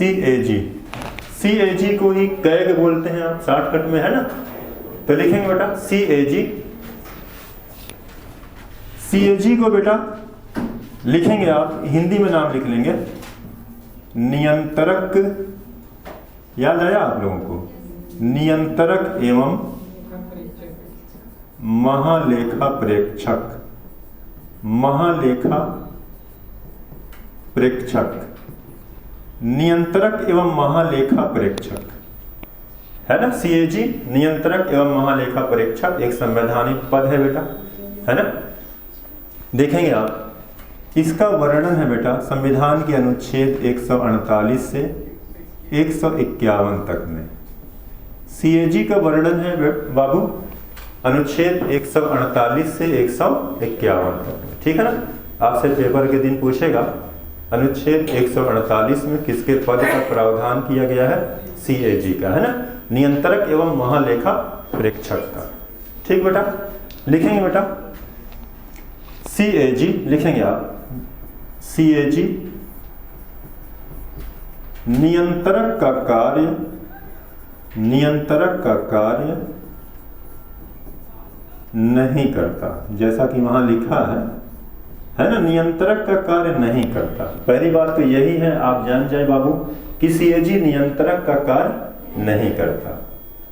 CAG को ही CAG बोलते हैं आप शॉर्टकट में, है ना। तो लिखेंगे बेटा CAG को बेटा लिखेंगे आप हिंदी में नाम लिख लेंगे नियंत्रक। याद आया आप लोगों को? नियंत्रक एवं महालेखा प्रेक्षक। महालेखा प्रेक्षक, नियंत्रक एवं महालेखा प्रेक्षक, है ना। CAG नियंत्रक एवं महालेखा प्रेक्षक एक संवैधानिक पद है बेटा, है ना। देखेंगे आप इसका वर्णन है बेटा संविधान के अनुच्छेद 148 से 151 तक में। CAG का वर्णन है बाबू अनुच्छेद 148 से 151 तक में, ठीक है ना। आपसे पेपर के दिन पूछेगा अनुच्छेद 148 में किसके पद का प्रावधान किया गया है? CAG का, है ना, नियंत्रक एवं महालेखा प्रेक्षक का। ठीक बेटा, लिखेंगे बेटा CAG, लिखेंगे आप CAG नियंत्रक का कार्य, नियंत्रक का कार्य नहीं करता, जैसा कि वहां लिखा है ना, नियंत्रक का कार्य नहीं करता। पहली बात तो यही है, आप जान जाए बाबू कि CAG नियंत्रक का कार्य नहीं करता,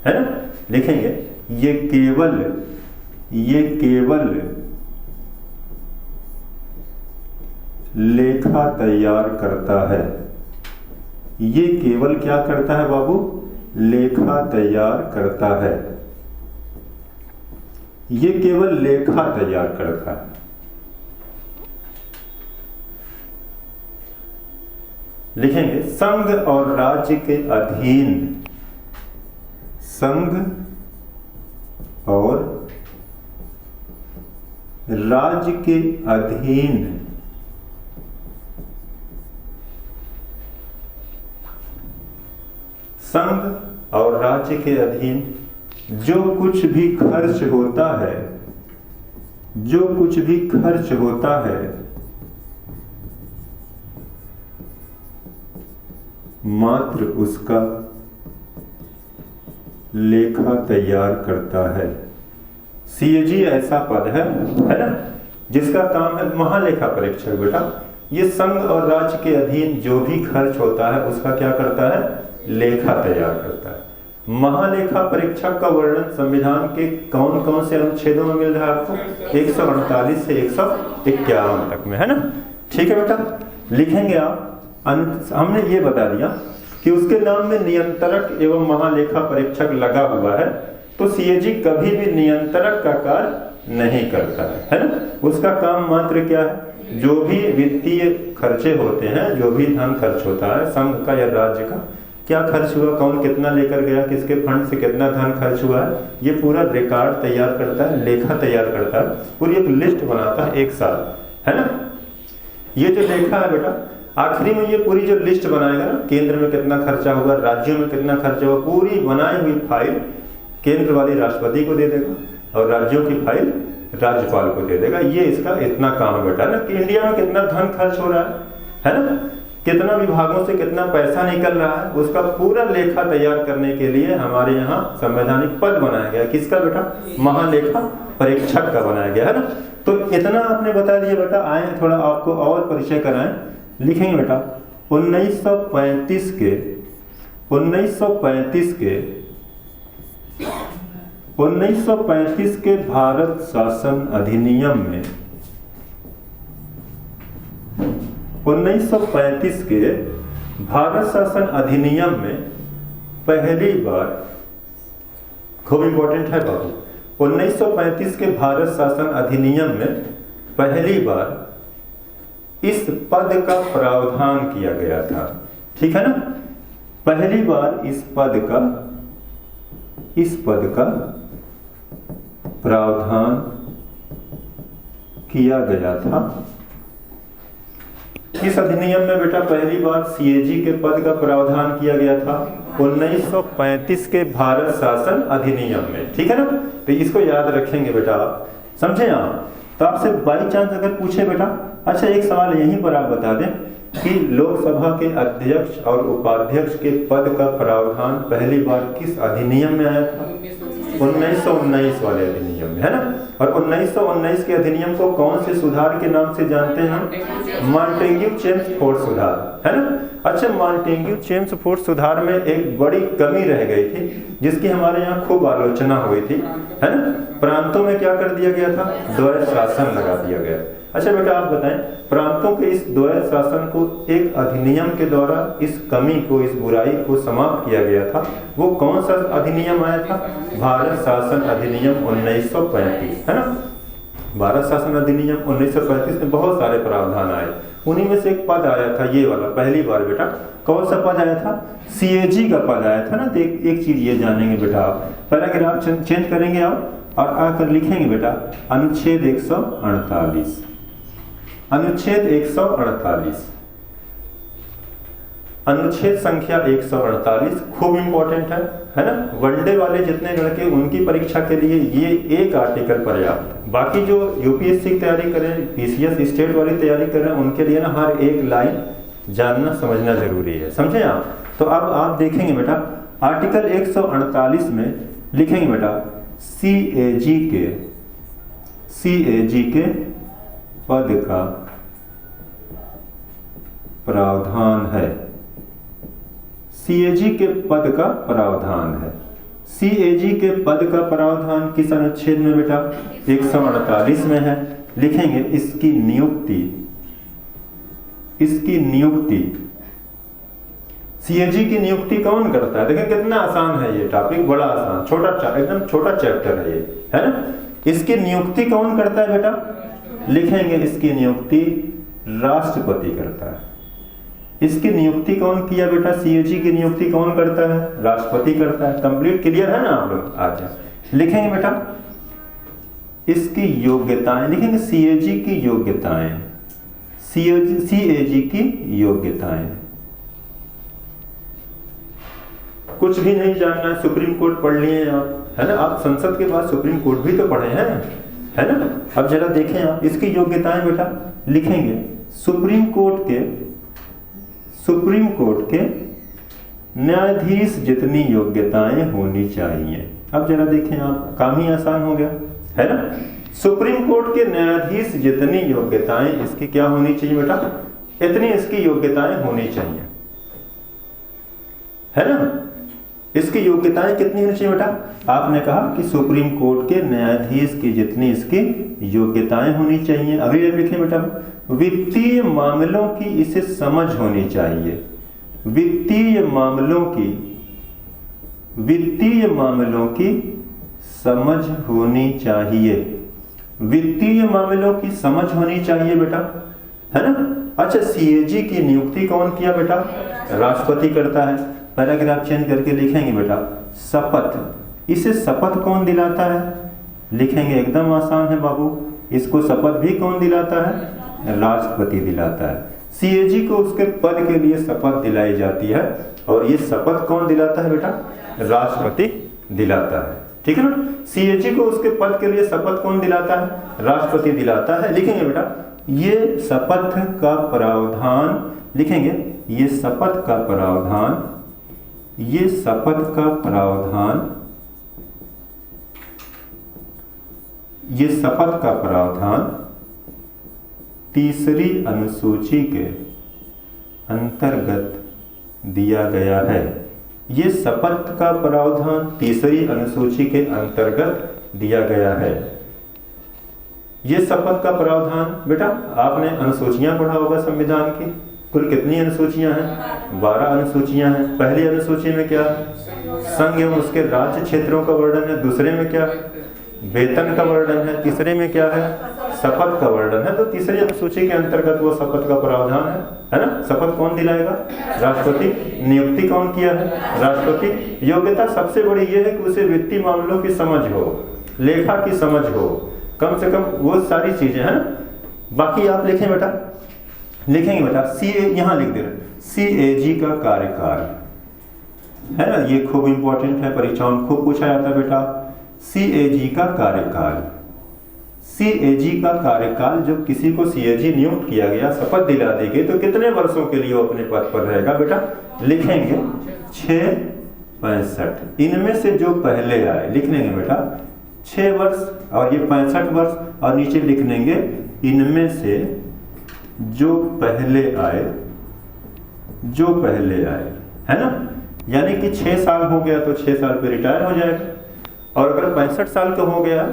है ना। लिखेंगे ये केवल लेखा तैयार करता है। ये केवल क्या करता है बाबू? लेखा तैयार करता है। ये केवल लेखा तैयार करता है। लिखेंगे संघ और राज्य के अधीन, संघ और राज्य के अधीन संघ और राज्य के अधीन जो कुछ भी खर्च होता है, जो कुछ भी खर्च होता है मात्र उसका लेखा तैयार करता है। CAG ऐसा पद है ना, जिसका काम है महालेखा परीक्षक बेटा। ये संघ और राज्य के अधीन जो भी खर्च होता है उसका क्या करता है? लेखा तैयार करता है। महालेखा परीक्षक का वर्णन संविधान के कौन कौन से अनुच्छेदों में मिल रहा है आपको? 148 से 151 तक में, है ना। ठीक है बेटा, लिखेंगे आप हमने ये बता दिया कि उसके नाम में नियंत्रक एवं महालेखा परीक्षक लगा हुआ है, तो CAG कभी भी नियंत्रक का कार्य नहीं करता है ना। उसका काम मात्र क्या है? जो भी वित्तीय खर्चे होते हैं, जो भी धन खर्च होता है संघ का या राज्य का, क्या खर्च हुआ, कौन कितना लेकर गया, किसके फंड से कितना धन खर्च हुआ है, ये पूरा रिकॉर्ड तैयार करता है, लेखा तैयार करता है, पूरी एक लिस्ट बनाता है एक साल, है ना। ये जो लेखा है बेटा, आखिरी में ये पूरी जो लिस्ट बनाएगा ना, केंद्र में कितना खर्चा हुआ, राज्यों में कितना खर्चा हुआ, पूरी बनाई हुई फाइल केंद्र वाली राष्ट्रपति को दे देगा और राज्यों की फाइल राज्यपाल को दे देगा। ये इसका इतना काम है बेटा ना, कि इंडिया में कितना धन खर्च हो रहा है ना, कितना विभागों से कितना पैसा निकल रहा है, उसका पूरा लेखा तैयार करने के लिए हमारे यहाँ संवैधानिक पद बनाया गया। किसका बेटा? महालेखा परीक्षक का बनाया गया, है ना। तो इतना आपने बता दिया बेटा। आए थोड़ा आपको और परिचय कराएं। लिखेंगे बेटा 1935 के भारत शासन अधिनियम में 1935 के भारत शासन अधिनियम में पहली बार, खूब इंपॉर्टेंट है बाबू, 1935 के भारत शासन अधिनियम में पहली बार इस पद का प्रावधान किया गया था। ठीक है ना, पहली बार इस पद का प्रावधान किया गया था। किस अधिनियम में बेटा पहली बार CAG के पद का प्रावधान किया गया था? 1935 के भारत शासन अधिनियम में। ठीक है ना, तो इसको याद रखेंगे बेटा आप, समझे आप। तो आपसे बाई चांस अगर पूछे बेटा, अच्छा एक सवाल यहीं पर आप बता दें, कि लोकसभा के अध्यक्ष और उपाध्यक्ष के पद का प्रावधान पहली बार किस अधिनियम में आया था? 1919 वाले अधिनियम में, है ना। और 1919 के अधिनियम को कौन से सुधार के नाम से जानते हैं हम? मॉन्टेग्यू चेम्सफोर्ड सुधार, है ना। अच्छा, मॉन्टेग्यू चेम्सफोर्ड सुधार में एक बड़ी कमी रह गई थी जिसकी हमारे यहाँ खूब आलोचना हुई थी, है ना। प्रांतों में क्या कर दिया गया था? द्वैध शासन लगा दिया गया। अच्छा बेटा, आप बताएं, प्रांतों के इस द्वैध शासन को एक अधिनियम के द्वारा इस कमी को, इस बुराई को समाप्त किया गया था। वो कौन सा अधिनियम आया था? भारत शासन अधिनियम 1935, है ना। भारत शासन अधिनियम 1935 में बहुत सारे प्रावधान आए, उन्हीं में से एक पद आया था ये वाला पहली बार बेटा। कौन सा पद आया था? सीएजी का पद आया था ना। तो एक चीज ये जानेंगे बेटा, आप पैराग्राफ चेंज करेंगे आप और आकर लिखेंगे बेटा अनुच्छेद 148, अनुच्छेद 148, अनुच्छेद संख्या 148 खूब इंपॉर्टेंट है ना। वनडे वाले जितने लड़के उनकी परीक्षा के लिए ये एक आर्टिकल पर्याप्त है। बाकी जो यूपीएससी की तैयारी करें, पीसीएस स्टेट वाली तैयारी करें, उनके लिए ना हर एक लाइन जानना समझना जरूरी है, समझे आप। तो अब आप देखेंगे बेटा आर्टिकल 148 में लिखेंगे बेटा सीएजी के पद का प्रावधान है। सीएजी के पद का प्रावधान है। सीएजी के पद का प्रावधान किस अनुच्छेद में बेटा? 148 में है। लिखेंगे इसकी नियुक्ति सीएजी की नियुक्ति कौन करता है? देखें कितना आसान है ये टॉपिक, बड़ा आसान, एकदम छोटा चैप्टर है ये, है ना। इसकी नियुक्ति कौन करता है बेटा? लिखेंगे इसकी नियुक्ति राष्ट्रपति करता है। इसकी नियुक्ति कौन किया बेटा? सीएजी की नियुक्ति कौन करता है? राष्ट्रपति करता है। कंप्लीट क्लियर है ना आप लोग? अच्छा, लिखेंगे बेटा इसकी योग्यताएं, लिखेंगे सीएजी की योग्यताएं, सीएजी की योग्यताएं। कुछ भी नहीं जानना है, सुप्रीम कोर्ट पढ़ लिए आप, है ना। आप संसद के बाद सुप्रीम कोर्ट भी तो पढ़े हैं, है ना। अब जरा देखें आप इसकी योग्यताएं बेटा, लिखेंगे सुप्रीम कोर्ट के न्यायाधीश जितनी योग्यताएं होनी चाहिए। अब जरा देखें आप, काम ही आसान हो गया, है ना। सुप्रीम कोर्ट के न्यायाधीश जितनी योग्यताएं इसकी क्या होनी चाहिए बेटा? इतनी इसकी योग्यताएं होनी चाहिए, है ना। इसकी योग्यताएं कितनी होनी चाहिए बेटा? आपने कहा कि सुप्रीम कोर्ट के न्यायाधीश की जितनी इसकी योग्यताएं होनी चाहिए। अभी लिखें बेटा वित्तीय मामलों की इसे समझ होनी चाहिए। वित्तीय मामलों की समझ होनी चाहिए। वित्तीय मामलों की समझ होनी चाहिए बेटा, है ना। अच्छा, सीएजी की नियुक्ति कौन किया बेटा? राष्ट्रपति करता है। पैराग्राफ चेंज करके लिखेंगे बेटा शपथ। इसे शपथ कौन दिलाता है? लिखेंगे एकदम आसान है बाबू, इसको शपथ भी कौन दिलाता है? राष्ट्रपति दिलाता है। सीएजी को उसके पद के लिए शपथ दिलाई जाती है और ये शपथ कौन दिलाता है बेटा? राष्ट्रपति दिलाता है, ठीक है ना। सीएजी को उसके पद के लिए शपथ कौन दिलाता है? राष्ट्रपति दिलाता है। लिखेंगे बेटा ये शपथ का प्रावधान, लिखेंगे ये शपथ का प्रावधान तीसरी अनुसूची के अंतर्गत दिया गया है। ये शपथ का प्रावधान तीसरी अनुसूची के अंतर्गत दिया गया है। ये शपथ का प्रावधान बेटा आपने अनुसूचियां पढ़ा होगा संविधान की। कुल कितनी अनुसूचियां हैं? 12 अनुसूचियां हैं। पहली अनुसूची में क्या? संघ एवं उसके राज्य क्षेत्रों का वर्णन है। दूसरे में क्या? वेतन का वर्णन है। तीसरे में क्या है? शपथ का वर्णन है। तो तीसरी अनुसूची के अंतर्गत वो शपथ का प्रावधान है ना। शपथ कौन दिलाएगा? राष्ट्रपति। नियुक्ति कौन किया है? राष्ट्रपति। योग्यता सबसे बड़ी ये है कि उसे वित्तीय मामलों की समझ हो, लेखा की समझ हो, कम से कम वो सारी चीजें हैं। बाकी आप लिखें बेटा, लिखेंगे बेटा यहाँ लिख दे रहे सीएजी का कार्यकाल, है ना। ये खूब इंपॉर्टेंट है, परीक्षाओं में खूब पूछा जाता है बेटा। सीएजी का कार्यकाल, सीएजी का कार्यकाल, जब किसी को सीएजी नियुक्त किया गया, शपथ दिला दी गई, तो कितने वर्षों के लिए वो अपने पद पर रहेगा बेटा? लिखेंगे 665। इनमें से जो पहले आए लिख लेंगे बेटा 6 वर्ष, और ये 65 वर्ष, और नीचे लिख लेंगे इनमें से जो पहले आए, जो पहले आए, है ना? यानी कि 6 साल हो गया तो 6 साल पे रिटायर हो जाएगा, और अगर 65 साल का हो गया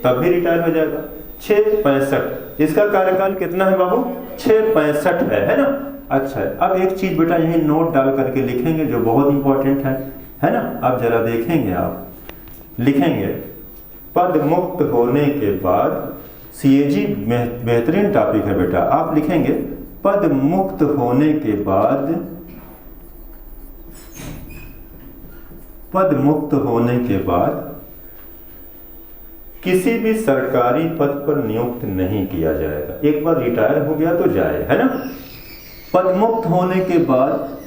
तब भी रिटायर हो जाएगा। 665, इसका कार्यकाल कितना है बाबू? 665 है ना? अच्छा, अब एक चीज बेटा यही नोट डाल करके लिखेंगे जो बहुत इंपॉर्टेंट है ना? अब जरा देखेंगे, आप लिखेंगे पद मुक्त होने के बाद, सीएजी बेहतरीन टॉपिक है बेटा, आप लिखेंगे पद मुक्त होने के बाद, पद मुक्त होने के बाद किसी भी सरकारी पद पर नियुक्त नहीं किया जाएगा। एक बार रिटायर हो गया तो जाए, है ना? पद मुक्त होने के बाद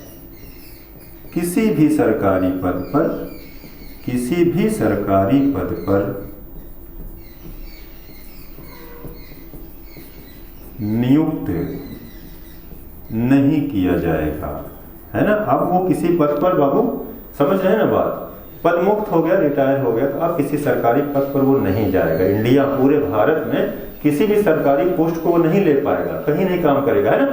किसी भी सरकारी पद पर, किसी भी सरकारी पद पर नियुक्त नहीं किया जाएगा, है ना? अब वो किसी पद पर बाबू, समझ रहे हैं ना बात? पद मुक्त हो गया, रिटायर हो गया, तो अब किसी सरकारी पद पर वो नहीं जाएगा। इंडिया, पूरे भारत में किसी भी सरकारी पोस्ट को वो नहीं ले पाएगा, कहीं नहीं काम करेगा, है ना?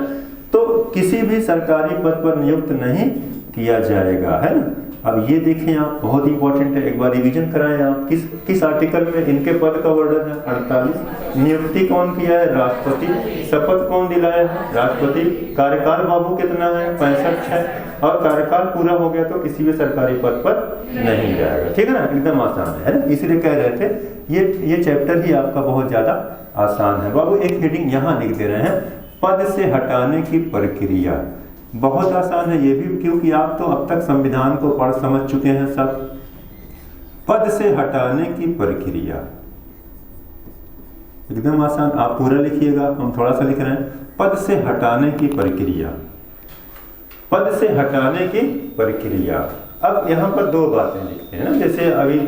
तो किसी भी सरकारी पद पर नियुक्त नहीं किया जाएगा, है ना? अब ये देखें आप, बहुत इंपॉर्टेंट है, एक बार रिवीजन कराएं आप। किस आर्टिकल में इनके पद का वर्णन है? 48। नियुक्ति कौन किया है? राष्ट्रपति। शपथ कौन दिलाया है? राष्ट्रपति। कार्यकाल बाबू कितना है? 65 है, और कार्यकाल पूरा हो गया तो किसी भी सरकारी पद पर नहीं जाएगा। ठीक है ना? एकदम आसान है ना? इसलिए कह रहे थे ये चैप्टर ही आपका बहुत ज्यादा आसान है बाबू। एक हेडिंग यहाँ लिख दे रहे हैं, पद से हटाने की प्रक्रिया। बहुत आसान है ये भी, क्योंकि आप तो अब तक संविधान को पढ़ समझ चुके हैं सब। पद से हटाने की प्रक्रिया एकदम आसान, आप पूरा लिखिएगा, हम थोड़ा सा लिख रहे हैं। पद से हटाने की प्रक्रिया, पद से हटाने की प्रक्रिया। अब यहाँ पर 2 बातें लिखते हैं ना, जैसे अभी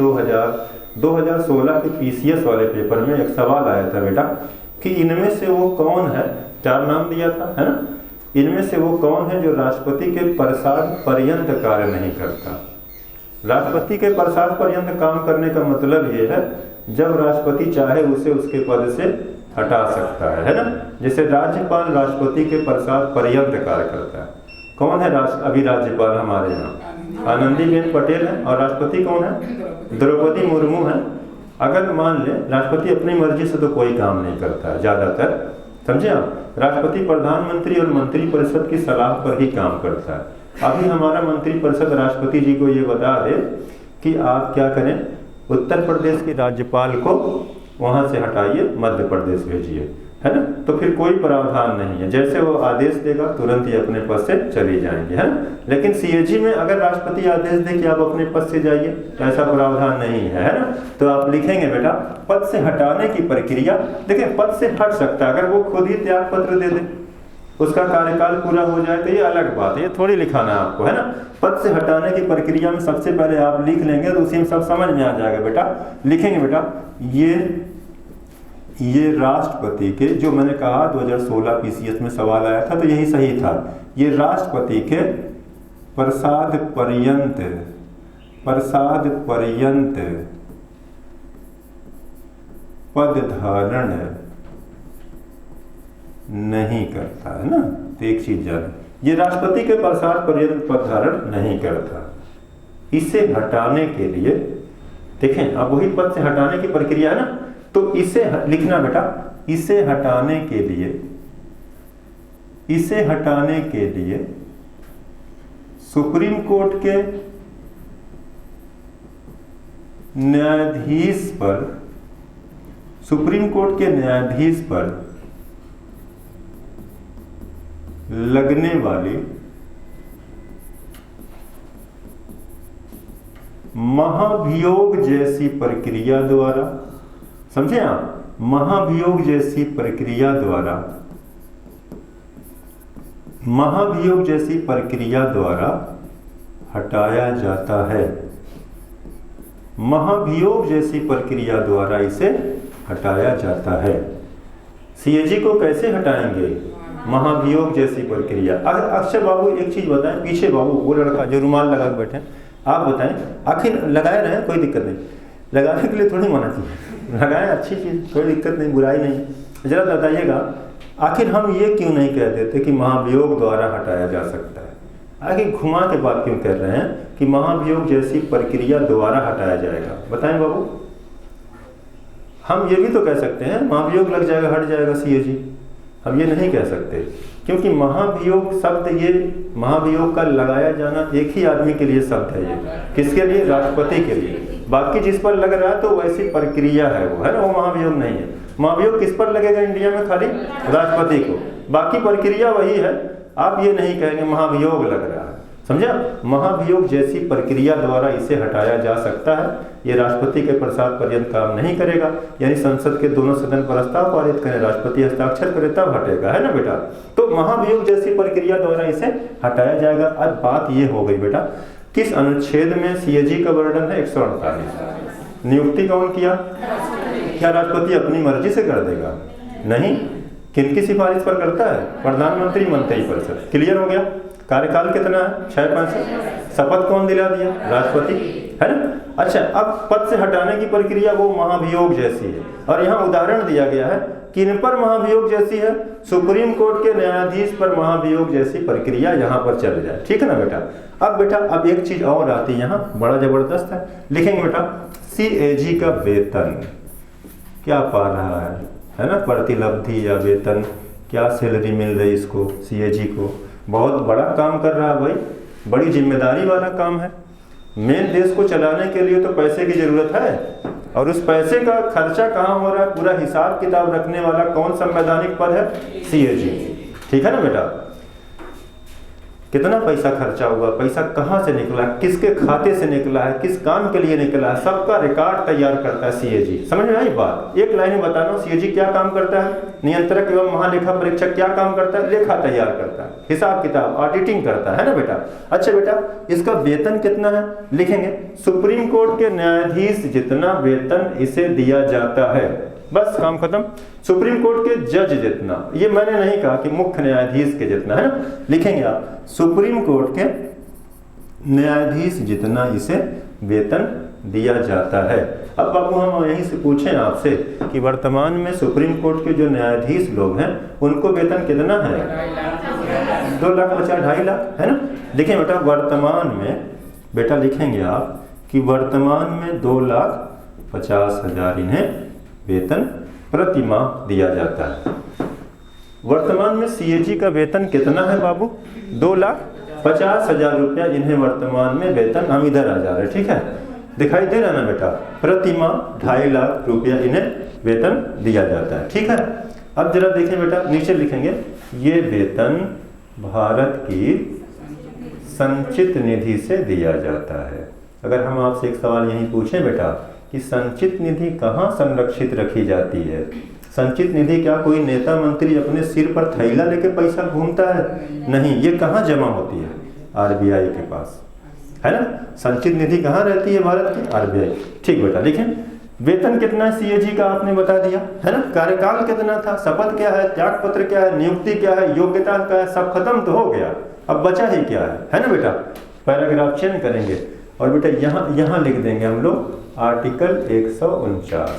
2016 के पीसीएस वाले पेपर में एक सवाल आया था बेटा कि इनमें से वो कौन है, 4 नाम दिया था, है ना? इनमें से वो कौन है जो राष्ट्रपति के प्रसाद पर्यंत कार्य नहीं करता। राष्ट्रपति के प्रसाद पर्यंत काम करने का मतलब ये है जब राष्ट्रपति चाहे उसे उसके पद से हटा सकता है ना? जैसे राज्यपाल राष्ट्रपति के प्रसाद पर्यंत कार्य करता है। कौन है अभी राज्यपाल हमारे यहाँ? आनंदीबेन पटेल है। और राष्ट्रपति कौन है? द्रौपदी मुर्मू है। अगर मान ले राष्ट्रपति अपनी मर्जी से तो कोई काम नहीं करता है ज्यादातर, समझे आप? राष्ट्रपति प्रधानमंत्री और मंत्री परिषद की सलाह पर ही काम करता है। अभी हमारा मंत्री परिषद राष्ट्रपति जी को ये बता दे कि आप क्या करें, उत्तर प्रदेश के राज्यपाल को वहां से हटाइए, मध्य प्रदेश भेजिए, है ना? तो फिर कोई प्रावधान नहीं है, जैसे वो आदेश देगा तुरंत ही अपने पद से चले जाएंगे, है ना? लेकिन सीएजी में अगर राष्ट्रपति आदेश दे कि आप अपने पद से जाइए तो ऐसा प्रावधान नहीं है ना? तो आप लिखेंगे बेटा पद से हटाने की प्रक्रिया। देखिए पद से हट सकता है, अगर वो खुद ही त्याग पत्र दे दे, उसका कार्यकाल पूरा हो जाए तो ये अलग बात है, ये थोड़ी लिखाना है आपको, है ना? पद से हटाने की प्रक्रिया में सबसे पहले आप लिख लेंगे तो उसी में सब समझ में आ जाएगा बेटा। लिखेंगे बेटा ये राष्ट्रपति के, जो मैंने कहा 2016 पीसीएस में सवाल आया था तो यही सही था, ये राष्ट्रपति के प्रसाद पर्यंत पद धारण नहीं करता, है ना? तो एक चीज जान, ये राष्ट्रपति के प्रसाद पर्यंत पद धारण नहीं करता। इसे हटाने के लिए देखें, अब वही पद से हटाने की प्रक्रिया है ना, तो इसे लिखना बेटा, इसे हटाने के लिए सुप्रीम कोर्ट के न्यायाधीश पर लगने वाली महाभियोग जैसी प्रक्रिया द्वारा, समझे आप? महाभियोग जैसी प्रक्रिया द्वारा हटाया जाता है। महाभियोग जैसी प्रक्रिया द्वारा इसे हटाया जाता है। सीएजी को कैसे हटाएंगे? महाभियोग जैसी प्रक्रिया। अक्षर बाबू एक चीज बताएं, पीछे बाबू वो लड़का जो रुमाल लगा के बैठे, आप बताएं, आखिर लगाए रहे, कोई दिक्कत नहीं, लगाने के लिए थोड़ी मना की, लगाए, अच्छी चीज, कोई दिक्कत नहीं, बुराई नहीं। जरा बताइएगा, आखिर हम ये क्यों नहीं कह देते कि महाभियोग द्वारा हटाया जा सकता है? आगे घुमा के बात क्यों कर रहे हैं कि महाभियोग जैसी प्रक्रिया द्वारा हटाया जाएगा? बताएं बाबू। हम ये भी तो कह सकते हैं महाभियोग लग जाएगा, हट जाएगा सीएजी, हम ये नहीं कह सकते, क्योंकि महाभियोग शब्द, ये महाभियोग का लगाया जाना एक ही आदमी के लिए शब्द है। ये किसके लिए? राष्ट्रपति के लिए। बाकी जिस पर लग रहा है तो वैसी प्रक्रिया है वो, है ना, वो महाभियोग नहीं है। महाभियोग किस पर लगेगा इंडिया में? खाली राष्ट्रपति को, बाकी प्रक्रिया वही है। आप ये नहीं कहेंगे महाभियोग लग रहा है, समझा? महाभियोग जैसी प्रक्रिया द्वारा इसे हटाया जा सकता है। ये राष्ट्रपति के प्रसाद पर्यंत काम नहीं करेगा, यानी संसद के दोनों सदन प्रस्ताव पारित करें, राष्ट्रपति हस्ताक्षर करे तब हटेगा, है ना बेटा? तो महाभियोग जैसी प्रक्रिया द्वारा इसे हटाया जाएगा। अब बात ये हो गई बेटा, किस अनुच्छेद में सीएजी का वर्णन है? 148। नियुक्ति कौन किया? क्या राष्ट्रपति अपनी मर्जी से कर देगा? नहीं। किनकी सिफारिश पर करता है? प्रधानमंत्री मंत्रिपरिषद। क्लियर हो गया? कार्यकाल कितना है? 6 शपथ कौन दिला दिया? राष्ट्रपति, है ना? अच्छा, अब पद से हटाने की प्रक्रिया वो महाभियोग जैसी है, और यहाँ उदाहरण दिया गया है। किन पर महाभियोग जैसी है? सुप्रीम कोर्ट के न्यायाधीश पर महाभियोग जैसी प्रक्रिया यहाँ पर चल जाए, ठीक है ना बेटा? अब बेटा, अब एक चीज और आती है यहाँ, बड़ा जबरदस्त है, लिखेंगे बेटा, सीएजी का वेतन क्या पा रहा है ना, प्रतिलब्धि या वेतन, क्या सैलरी मिल रही इसको, सीएजी को? बहुत बड़ा काम कर रहा है भाई, बड़ी जिम्मेदारी वाला काम है। मेन देश को चलाने के लिए तो पैसे की जरूरत है, और उस पैसे का खर्चा कहाँ हो रहा है, पूरा हिसाब किताब रखने वाला कौन संवैधानिक पद है? सीएजी, ठीक है ना बेटा? कितना पैसा खर्चा हुआ, पैसा कहाँ से निकला, किसके खाते से निकला है, किस काम के लिए निकला है, सबका रिकॉर्ड तैयार करता है सीएजी। समझ में आई बात? एक लाइन में बता रहा हूँ, सीएजी क्या काम करता है? नियंत्रक एवं महालेखा परीक्षक क्या काम करता है? लेखा तैयार करता है, हिसाब किताब, ऑडिटिंग करता है ना बेटा? अच्छा बेटा, इसका वेतन कितना है? लिखेंगे, सुप्रीम कोर्ट के न्यायाधीश जितना वेतन इसे दिया जाता है, बस काम खत्म। सुप्रीम कोर्ट के जज जितना, ये मैंने नहीं कहा कि मुख्य न्यायाधीश के जितना, है ना? लिखेंगे आप, सुप्रीम कोर्ट के न्यायाधीश जितना इसे वेतन दिया जाता है। अब बाबू हम यहीं से पूछें आपसे कि वर्तमान में सुप्रीम कोर्ट के जो न्यायाधीश लोग हैं उनको वेतन कितना है? 2 लाख 2.5 लाख, है ना? लिखें बेटा, वर्तमान में, बेटा लिखेंगे आप कि वर्तमान में 2,50,000 इन्हें वेतन प्रति माह दिया जाता है। वर्तमान में सीएजी का वेतन कितना है बाबू? 2,50,000 रुपया इन्हें वर्तमान में वेतन, हम इधर आ जा रहे, ठीक है? दिखाई दे रहा ना बेटा? प्रति माह 2.5 लाख रुपया इन्हें वेतन दिया जाता है, ठीक है? अब जरा देखें बेटा, नीचे लिखेंगे, ये वेतन भारत की संचित निधि से दिया जाता है। अगर हम आपसे एक सवाल यही पूछें बेटा कि संचित निधि कहाँ संरक्षित रखी जाती है? संचित निधि क्या कोई नेता मंत्री अपने सिर पर थैला लेके पैसा घूमता है? नहीं, ये कहाँ जमा होती है? आरबीआई के पास, है ना? संचित निधि कहाँ रहती है भारत की? आरबीआई। ठीक बेटा, लिखें, वेतन कितना है सीएजी का आपने बता दिया, है ना? कार्यकाल कितना था, शपथ क्या है, त्याग पत्र क्या है, नियुक्ति क्या है, योग्यता क्या है, सब खत्म तो हो गया, अब बचा ही क्या है ना बेटा? पैराग्राफ चेंज करेंगे और बेटा यहाँ लिख देंगे हम लोग आर्टिकल 149,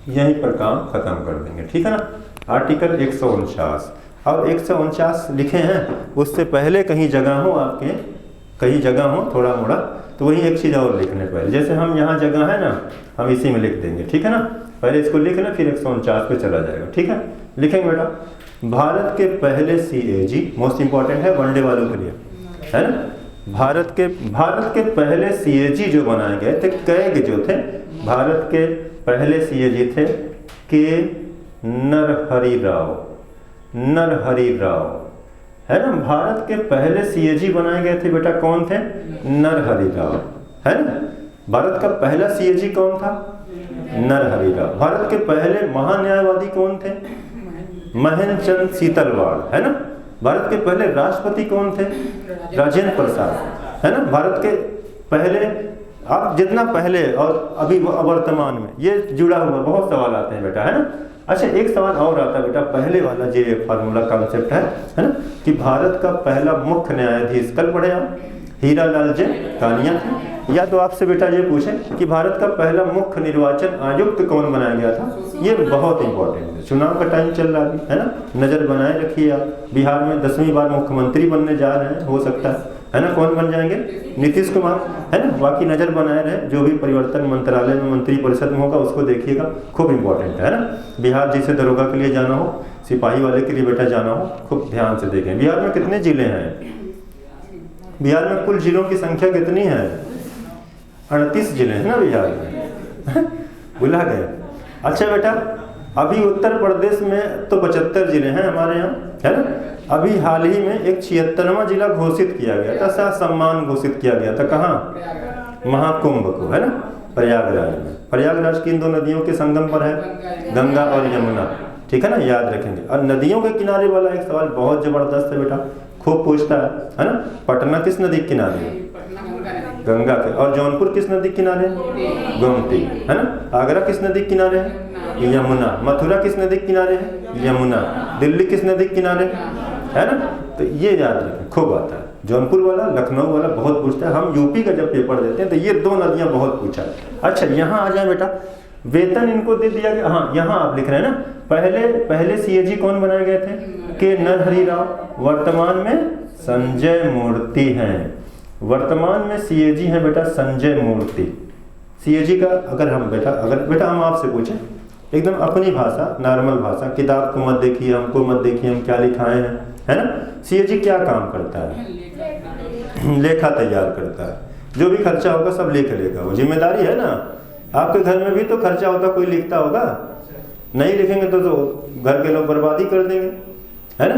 यहीं पर काम खत्म कर देंगे, ठीक है ना? आर्टिकल 149 और 149 लिखे हैं, उससे पहले कहीं जगह हो आपके, कहीं जगह हो थोड़ा मोड़ा, तो वही एक चीज़ और लिखने पहले, जैसे हम यहाँ जगह है ना, हम इसी में लिख देंगे, ठीक है ना? पहले इसको लिखना, फिर 149 पे चला जाएगा, ठीक है? लिखेंगे बेटा, भारत के पहले सीएजी, मोस्ट इंपॉर्टेंट है वनडे वालों के लिए, है ना? भारत के पहले सीएजी जो बनाए गए थे, कैग जो थे, भारत के पहले सीएजी थे के नरहरि राव, है ना? भारत के पहले सीएजी बनाए गए थे बेटा, कौन थे? नरहरि राव, है ना? भारत का पहला सीएजी कौन था? नरहरि राव। भारत के पहले महान्यायवादी कौन थे? महेंद्र चंद्र सीतलवाड़, है ना? भारत के पहले राष्ट्रपति कौन थे? राजेंद्र प्रसाद, है ना? भारत के पहले आप जितना पहले और अभी वर्तमान में, ये जुड़ा हुआ बहुत सवाल आते हैं बेटा, है ना। अच्छा, एक सवाल और आता है बेटा, पहले वाला जो फार्मूला कॉन्सेप्ट है ना, कि भारत का पहला मुख्य न्यायाधीश, कल पढ़े आप, हीरालाल जे कानिया थे। या तो आपसे बेटा ये पूछें कि भारत का पहला मुख्य निर्वाचन आयुक्त कौन बनाया गया था, ये बहुत इंपॉर्टेंट है। चुनाव का टाइम चल रहा है ना, नज़र बनाए रखिए आप। बिहार में 10वीं बार मुख्यमंत्री बनने जा रहे हैं, हो सकता है ना, कौन बन जाएंगे, नीतीश कुमार, है ना। बाकी नज़र बनाए रहे, जो भी परिवर्तन मंत्रालय में मंत्रिपरिषद में होगा उसको देखिएगा, खूब इंपॉर्टेंट है ना। बिहार जैसे दरोगा के लिए जाना हो, सिपाही वाले के लिए बेटा जाना हो, खूब ध्यान से देखें। बिहार में कितने जिले हैं, बिहार में कुल जिलों की संख्या कितनी है, 38 जिले हैं ना बिहार में भुला गए। अच्छा बेटा, अभी उत्तर प्रदेश में तो 75 जिले हैं हमारे यहाँ, है ना। अभी हाल ही में एक 76वां जिला घोषित किया गया था, सम्मान घोषित किया गया था, कहाँ, महाकुंभ को, है ना, प्रयागराज में। प्रयागराज की इन दो नदियों के संगम पर है, गंगा और यमुना, ठीक है ना, याद रखेंगे। और नदियों के किनारे वाला एक सवाल बहुत जबरदस्त है बेटा, खूब पूछता है ना। पटना किस नदी के किनारे है, गंगा के। और जौनपुर किस नदी के किनारे है, गोमती, है ना। आगरा किस नदी के किनारे है, यमुना। मथुरा किस नदी के किनारे है, यमुना। दिल्ली किस नदी के किनारे है ना। तो ये याद रखें, खूब आता है। जौनपुर वाला, लखनऊ वाला बहुत पूछता है, हम यूपी का जब पेपर देते हैं तो ये दो नदियां बहुत पूछा है। अच्छा, यहाँ आ जाए बेटा, वेतन इनको दे दिया गया। हाँ, यहाँ आप लिख रहे हैं ना, पहले सीएजी कौन बनाए गए थे, के नरहरि राव, वर्तमान में संजय मूर्ति हैं। वर्तमान में सीएजी हैं बेटा संजय मूर्ति। सीएजी का अगर बेटा हम आपसे पूछें एकदम अपनी भाषा, नॉर्मल भाषा, किताब को मत देखिए, हमको मत देखिए हम क्या लिखाए हैं, है ना। सीएजी क्या काम करता है, लेखा तैयार करता है। जो भी खर्चा होगा सब लेके लेगा, वो जिम्मेदारी है ना। आपके घर में भी तो खर्चा होता, कोई लिखता होगा, नहीं लिखेंगे तो घर के लोग बर्बादी कर देंगे, है ना,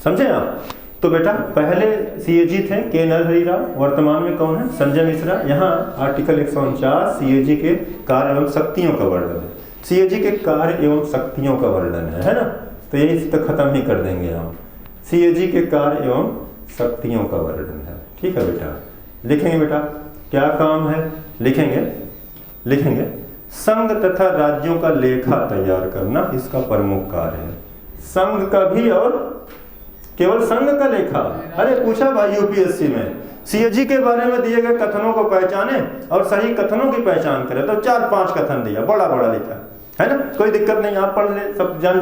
समझे आप। तो बेटा पहले सीएजी थे के नरहरि राव, वर्तमान में कौन है, संजय मिश्रा। यहाँ आर्टिकल 149 सीएजी के कार्य एवं शक्तियों का वर्णन है, सीएजी के कार्य एवं शक्तियों का वर्णन है ना। तो यही तो खत्म ही कर देंगे हम, सीएजी के कार्य एवं शक्तियों का वर्णन है, ठीक है बेटा। लिखेंगे बेटा क्या काम है, लिखेंगे संघ तथा राज्यों का लेखा तैयार करना इसका प्रमुख कार्य है। संघ का भी और केवल संघ का लेखा। अरे पूछा भाई यूपीएससी में, सीएजी के बारे में दिए गए कथनों को पहचाने और सही कथनों की पहचान करें, तो 4-5 कथन दिया, बड़ा लिखा, है ना। कोई दिक्कत नहीं, आप पढ़ ले, सब जान